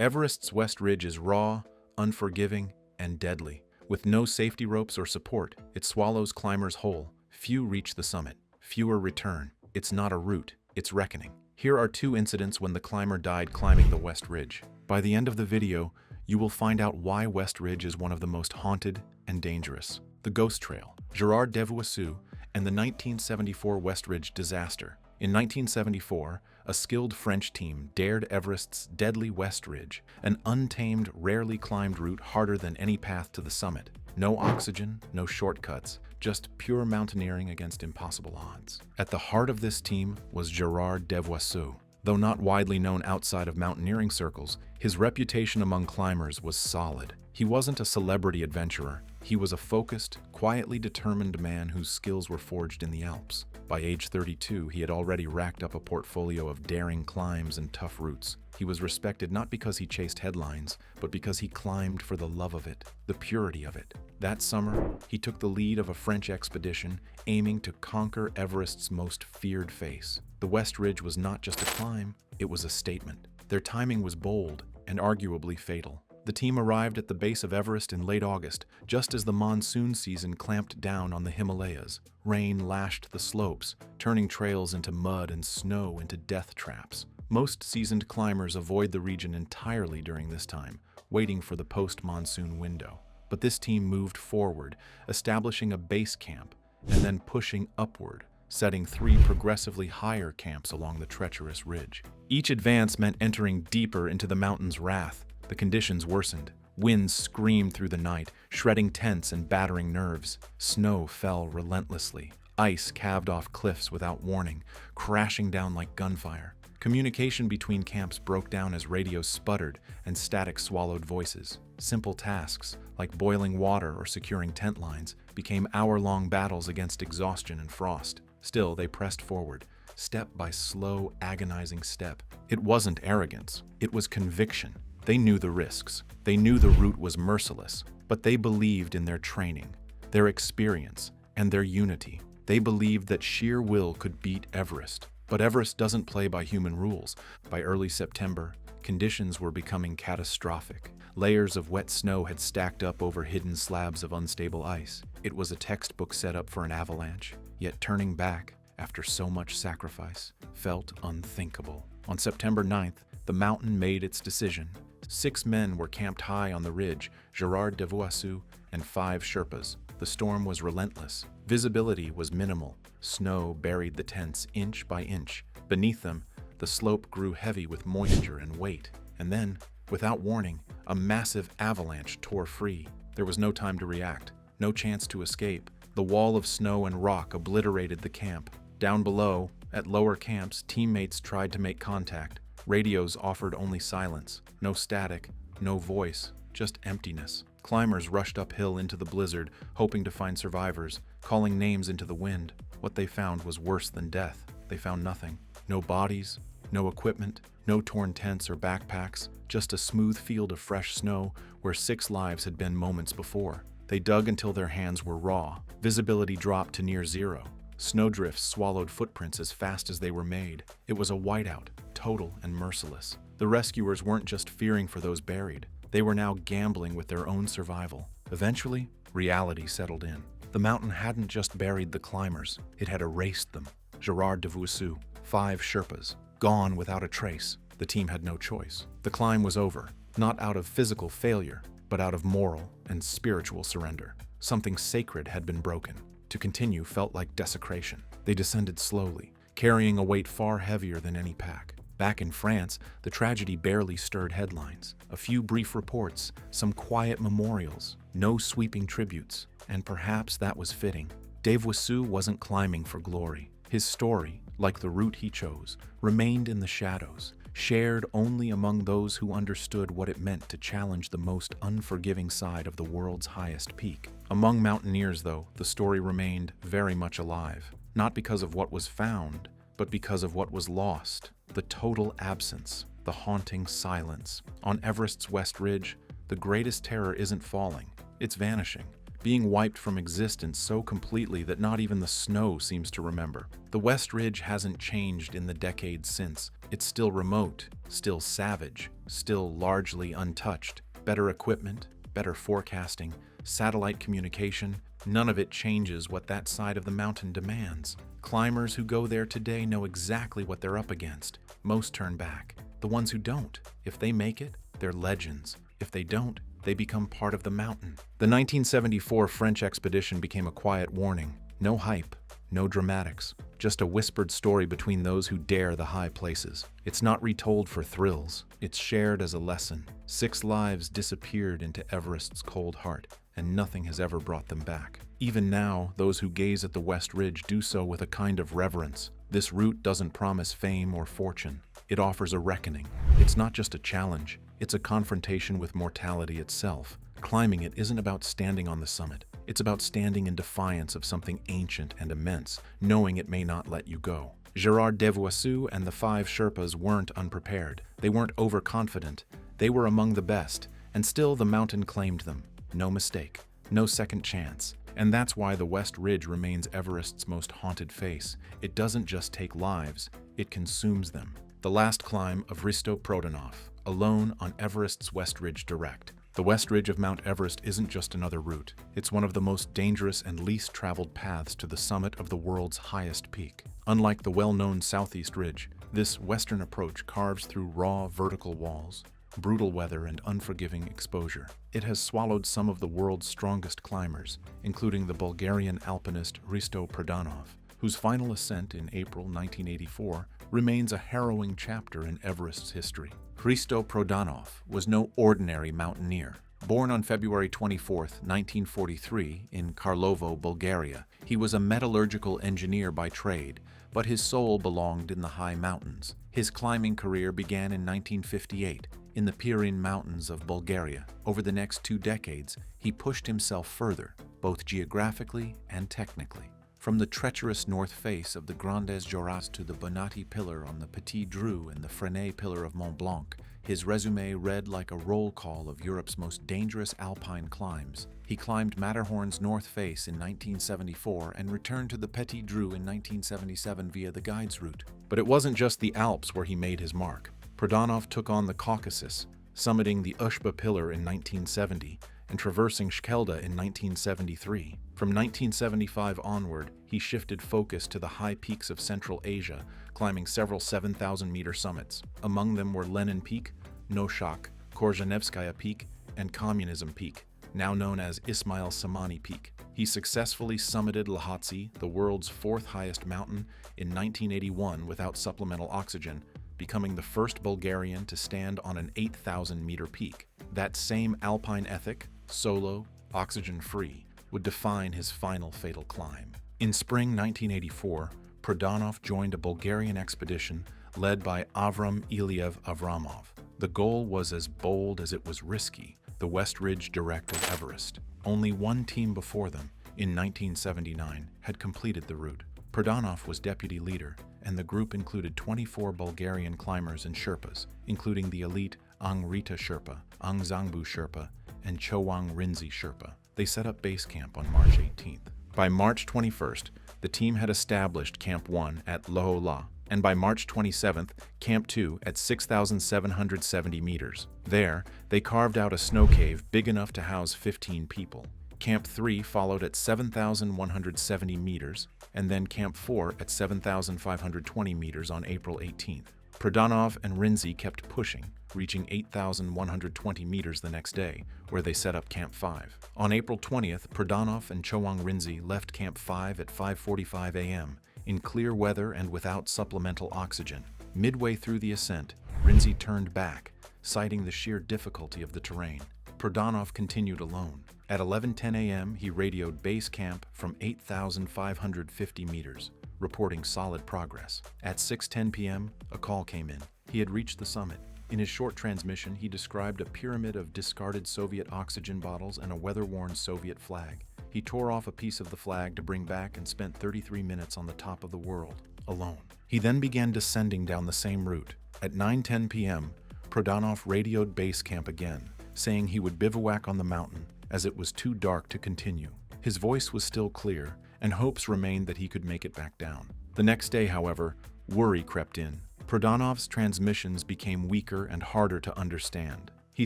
Everest's West Ridge is raw, unforgiving, and deadly. With no safety ropes or support, it swallows climbers whole. Few reach the summit. Fewer return. It's not a route, it's reckoning. Here are 2 incidents when the climber died climbing the West Ridge. By the end of the video, you will find out why West Ridge is one of the most haunted and dangerous. The Ghost Trail, Gerard Devoisseau, and the 1974 West Ridge disaster. In 1974, a skilled French team dared Everest's deadly West Ridge, an untamed, rarely climbed route harder than any path to the summit. No oxygen, no shortcuts, just pure mountaineering against impossible odds. At the heart of this team was Gerard Devoisseau. Though not widely known outside of mountaineering circles, his reputation among climbers was solid. He wasn't a celebrity adventurer. He was a focused, quietly determined man whose skills were forged in the Alps. By age 32, he had already racked up a portfolio of daring climbs and tough routes. He was respected not because he chased headlines, but because he climbed for the love of it, the purity of it. That summer, he took the lead of a French expedition, aiming to conquer Everest's most feared face. The West Ridge was not just a climb, it was a statement. Their timing was bold and arguably fatal. The team arrived at the base of Everest in late August, just as the monsoon season clamped down on the Himalayas. Rain lashed the slopes, turning trails into mud and snow into death traps. Most seasoned climbers avoid the region entirely during this time, waiting for the post-monsoon window. But this team moved forward, establishing a base camp, and then pushing upward, setting 3 progressively higher camps along the treacherous ridge. Each advance meant entering deeper into the mountain's wrath. The conditions worsened. Winds screamed through the night, shredding tents and battering nerves. Snow fell relentlessly. Ice calved off cliffs without warning, crashing down like gunfire. Communication between camps broke down as radios sputtered and static swallowed voices. Simple tasks, like boiling water or securing tent lines, became hour-long battles against exhaustion and frost. Still, they pressed forward, step by slow, agonizing step. It wasn't arrogance, it was conviction. They knew the risks. They knew the route was merciless, but they believed in their training, their experience, and their unity. They believed that sheer will could beat Everest. But Everest doesn't play by human rules. By early September, conditions were becoming catastrophic. Layers of wet snow had stacked up over hidden slabs of unstable ice. It was a textbook setup for an avalanche, yet turning back, after so much sacrifice, felt unthinkable. On September 9th, the mountain made its decision. 6 men were camped high on the ridge, Gerard Devoisseau and 5 Sherpas. The storm was relentless. Visibility was minimal. Snow buried the tents inch by inch. Beneath them, the slope grew heavy with moisture and weight. And then, without warning, a massive avalanche tore free. There was no time to react, no chance to escape. The wall of snow and rock obliterated the camp. Down below, at lower camps, teammates tried to make contact. Radios offered only silence. No static, no voice, just emptiness. Climbers rushed uphill into the blizzard, hoping to find survivors, calling names into the wind. What they found was worse than death. They found nothing. No bodies, no equipment, no torn tents or backpacks, just a smooth field of fresh snow where 6 lives had been moments before. They dug until their hands were raw. Visibility dropped to near zero. Snowdrifts swallowed footprints as fast as they were made. It was a whiteout, total and merciless. The rescuers weren't just fearing for those buried. They were now gambling with their own survival. Eventually, reality settled in. The mountain hadn't just buried the climbers, it had erased them. Gerard Devoisseau, 5 Sherpas, gone without a trace. The team had no choice. The climb was over, not out of physical failure, but out of moral and spiritual surrender. Something sacred had been broken. To continue felt like desecration. They descended slowly, carrying a weight far heavier than any pack. Back in France, the tragedy barely stirred headlines. A few brief reports, some quiet memorials, no sweeping tributes, and perhaps that was fitting. Devoisseau wasn't climbing for glory. His story, like the route he chose, remained in the shadows, shared only among those who understood what it meant to challenge the most unforgiving side of the world's highest peak. Among mountaineers, though, the story remained very much alive, not because of what was found, but because of what was lost, the total absence, the haunting silence. On Everest's West Ridge, the greatest terror isn't falling, it's vanishing. being wiped from existence so completely that not even the snow seems to remember. The West Ridge hasn't changed in the decades since. It's still remote, still savage, still largely untouched. Better equipment, better forecasting, satellite communication, none of it changes what that side of the mountain demands. Climbers who go there today know exactly what they're up against. Most turn back. The ones who don't, if they make it, they're legends. If they don't, they become part of the mountain. The 1974 French expedition became a quiet warning. No hype, no dramatics, just a whispered story between those who dare the high places. It's not retold for thrills, it's shared as a lesson. 6 lives disappeared into Everest's cold heart, and nothing has ever brought them back. Even now, those who gaze at the West Ridge do so with a kind of reverence. This route doesn't promise fame or fortune. It offers a reckoning. It's not just a challenge, it's a confrontation with mortality itself. Climbing it isn't about standing on the summit. It's about standing in defiance of something ancient and immense, knowing it may not let you go. Gérard Devoisseau and the 5 Sherpas weren't unprepared. They weren't overconfident. They were among the best, and still the mountain claimed them. No mistake, no second chance. And that's why the West Ridge remains Everest's most haunted face. It doesn't just take lives, it consumes them. The last climb of Hristo Prodanov, alone on Everest's West Ridge Direct. The West Ridge of Mount Everest isn't just another route. It's one of the most dangerous and least traveled paths to the summit of the world's highest peak. Unlike the well-known Southeast Ridge, this western approach carves through raw vertical walls, brutal weather, and unforgiving exposure. It has swallowed some of the world's strongest climbers, including the Bulgarian alpinist Hristo Prodanov, whose final ascent in April 1984 remains a harrowing chapter in Everest's history. Hristo Prodanov was no ordinary mountaineer. Born on February 24, 1943, in Karlovo, Bulgaria, he was a metallurgical engineer by trade, but his soul belonged in the high mountains. His climbing career began in 1958 in the Pirin Mountains of Bulgaria. Over the next 2 decades, he pushed himself further, both geographically and technically. From the treacherous north face of the Grandes Jorasses to the Bonatti Pillar on the Petit Dru and the Fresnay Pillar of Mont Blanc, his resume read like a roll call of Europe's most dangerous alpine climbs. He climbed Matterhorn's north face in 1974 and returned to the Petit Dru in 1977 via the guides route. But it wasn't just the Alps where he made his mark. Prodanov took on the Caucasus, summiting the Ushba Pillar in 1970 and traversing Shkelda in 1973. From 1975 onward, he shifted focus to the high peaks of Central Asia, climbing several 7,000-meter summits. Among them were Lenin Peak, Noshak, Korzhenevskaya Peak, and Communism Peak, now known as Ismail Samani Peak. He successfully summited Lhotse, the world's 4th highest mountain, in 1981 without supplemental oxygen, becoming the first Bulgarian to stand on an 8,000-meter peak. That same alpine ethic, solo, oxygen-free, would define his final fatal climb. In spring 1984, Prodanov joined a Bulgarian expedition led by Avram Iliev Avramov. The goal was as bold as it was risky, the West Ridge Direct of Everest. Only one team before them, in 1979, had completed the route. Prodanov was deputy leader, and the group included 24 Bulgarian climbers and Sherpas, including the elite Ang Rita Sherpa, Ang Zangbu Sherpa, and Chowang Rinzai Sherpa. They set up base camp on March 18th. By March 21st, the team had established Camp 1 at Lohola, and by March 27th, Camp 2 at 6,770 meters. There, they carved out a snow cave big enough to house 15 people. Camp 3 followed at 7,170 meters, and then Camp 4 at 7,520 meters on April 18th. Prodanov and Rinzai kept pushing, reaching 8,120 meters the next day, where they set up Camp 5. On April 20th, Prodanov and Chowang Rinzai left Camp 5 at 5:45 a.m., in clear weather and without supplemental oxygen. Midway through the ascent, Rinzai turned back, citing the sheer difficulty of the terrain. Prodanov continued alone. At 11:10 a.m., he radioed base camp from 8,550 meters, reporting solid progress. At 6:10 p.m., a call came in. He had reached the summit. In his short transmission, he described a pyramid of discarded Soviet oxygen bottles and a weather-worn Soviet flag. He tore off a piece of the flag to bring back and spent 33 minutes on the top of the world, alone. He then began descending down the same route. At 9:10 p.m., Prodanov radioed base camp again, saying he would bivouac on the mountain as it was too dark to continue. His voice was still clear, and hopes remained that he could make it back down. The next day, however, worry crept in. Prodanov's transmissions became weaker and harder to understand. He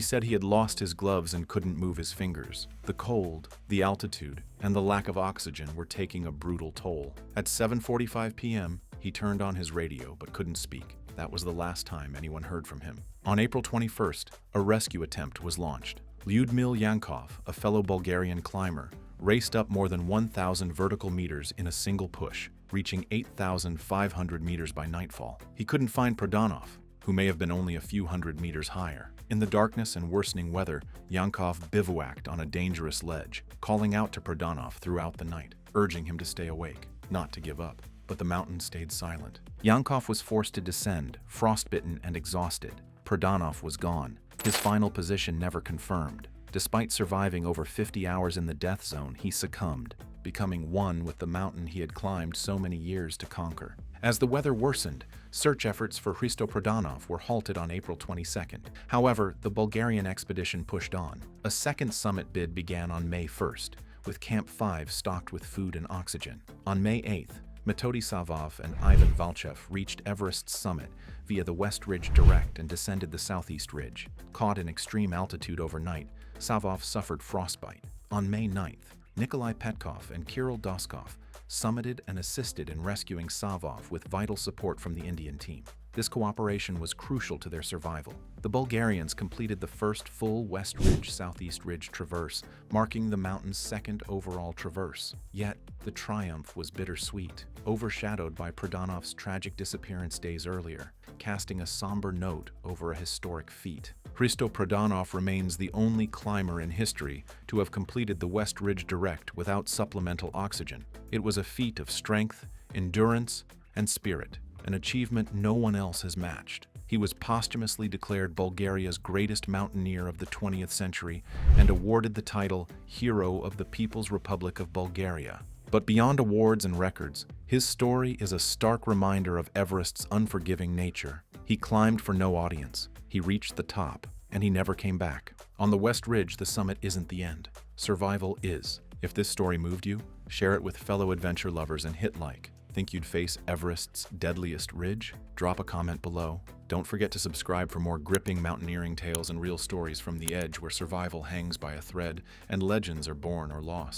said he had lost his gloves and couldn't move his fingers. The cold, the altitude, and the lack of oxygen were taking a brutal toll. At 7:45 p.m., he turned on his radio but couldn't speak. That was the last time anyone heard from him. On April 21st, a rescue attempt was launched. Lyudmil Yankov, a fellow Bulgarian climber, raced up more than 1,000 vertical meters in a single push, reaching 8,500 meters by nightfall. He couldn't find Prodanov, who may have been only a few hundred meters higher. In the darkness and worsening weather, Yankov bivouacked on a dangerous ledge, calling out to Prodanov throughout the night, urging him to stay awake, not to give up. But the mountain stayed silent. Yankov was forced to descend, frostbitten and exhausted. Prodanov was gone, his final position never confirmed. Despite surviving over 50 hours in the death zone, he succumbed, becoming one with the mountain he had climbed so many years to conquer. As the weather worsened, search efforts for Hristo Prodanov were halted on April 22nd. However, the Bulgarian expedition pushed on. A second summit bid began on May 1st, with Camp 5 stocked with food and oxygen. On May 8th, Metodi Savov and Ivan Valchev reached Everest's summit via the West Ridge direct and descended the southeast ridge. Caught in extreme altitude overnight, Savov suffered frostbite. On May 9th, Nikolai Petkov and Kirill Doskov summited and assisted in rescuing Savov with vital support from the Indian team. This cooperation was crucial to their survival. The Bulgarians completed the first full West Ridge-Southeast Ridge traverse, marking the mountain's second overall traverse. Yet, the triumph was bittersweet, overshadowed by Prodanov's tragic disappearance days earlier, casting a somber note over a historic feat. Hristo Prodanov remains the only climber in history to have completed the West Ridge direct without supplemental oxygen. It was a feat of strength, endurance, and spirit, an achievement no one else has matched. He was posthumously declared Bulgaria's greatest mountaineer of the 20th century and awarded the title Hero of the People's Republic of Bulgaria. But beyond awards and records, his story is a stark reminder of Everest's unforgiving nature. He climbed for no audience, he reached the top, and he never came back. On the West Ridge, the summit isn't the end. Survival is. If this story moved you, share it with fellow adventure lovers and hit like. Think you'd face Everest's deadliest ridge? Drop a comment below. Don't forget to subscribe for more gripping mountaineering tales and real stories from the edge where survival hangs by a thread and legends are born or lost.